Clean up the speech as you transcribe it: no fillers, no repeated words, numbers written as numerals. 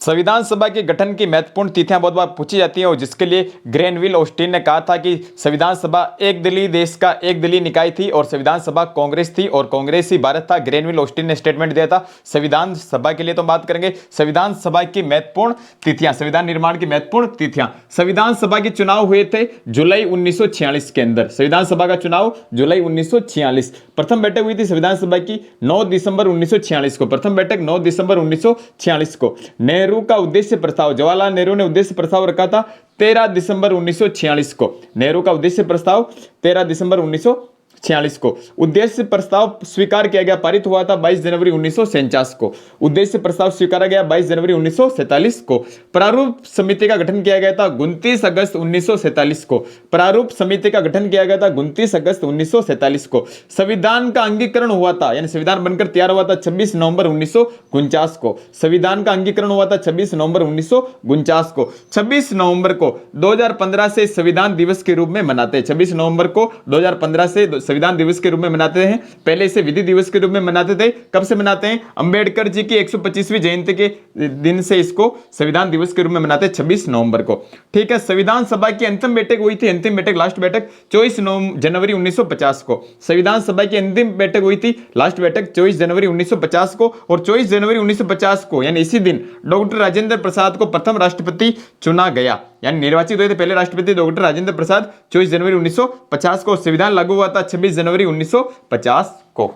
संविधान सभा के गठन की महत्वपूर्ण तिथियां बहुत बार पूछी जाती हैं और जिसके लिए ग्रेनविल ऑस्टिन ने कहा था कि संविधान सभा एक दलीय देश का एक दलीय निकाय थी और संविधान सभा कांग्रेस थी और कांग्रेस ही भारत था। ग्रेनविल ऑस्टिन ने स्टेटमेंट दिया था। संविधान सभा के लिए तो बात करेंगे। संविधान सभा की महत्वपूर्ण तिथियां, संविधान निर्माण की महत्वपूर्ण तिथियां। संविधान सभा के चुनाव हुए थे जुलाई 1946 के अंदर। संविधान सभा का चुनाव जुलाई 1946। प्रथम बैठक हुई थी संविधान सभा की 9 दिसंबर 1946 को। प्रथम बैठक 9 दिसंबर 1946 को। नेहरू का उद्देश्य प्रस्ताव, जवाहरलाल नेहरू ने उद्देश्य प्रस्ताव रखा था 13 दिसंबर 1946 को। नेहरू का उद्देश्य प्रस्ताव 13 दिसंबर 1946 को। उद्देश्य प्रस्ताव स्वीकार किया गया, पारित हुआ था 22 जनवरी 1947 को। उद्देश्य प्रस्ताव स्वीकारा गया 22 जनवरी 1947 को। प्रारूप समिति का गठन किया गया था 29 अगस्त 1947 को। प्रारूप समिति का गठन किया गया था 29 अगस्त 1947 को। संविधान का अंगीकरण हुआ था, यानी संविधान बनकर तैयार हुआ था 26 नवंबर 1949 को। संविधान का अंगीकरण हुआ था 26 नवंबर 1949 को। 26 नवंबर को 2015 से संविधान दिवस के रूप में मनाते हैं। 26 नवंबर को 2015 से संविधान दिवस के रूप में मनाते हैं। पहले इसे विधि दिवस के रूप में मनाते थे। कब से मनाते हैं? अंबेडकर जी की 125वीं जयंती के दिन से इसको संविधान दिवस के रूप में मनाते हैं 26 नवंबर को। ठीक है। संविधान सभा की अंतिम बैठक हुई थी, अंतिम बैठक, लास्ट बैठक 24 जनवरी 1950 को। संविधान सभा की अंतिम बैठक हुई थी, लास्ट बैठक 24 जनवरी 1950 को। और 24 जनवरी 1950 को यानी इसी दिन डॉक्टर राजेंद्र प्रसाद को प्रथम राष्ट्रपति चुना गया, यानी निर्वाचित हुए थे पहले राष्ट्रपति डॉक्टर राजेंद्र प्रसाद 24 जनवरी 1950 को। संविधान लागू हुआ था 26 जनवरी 1950 को।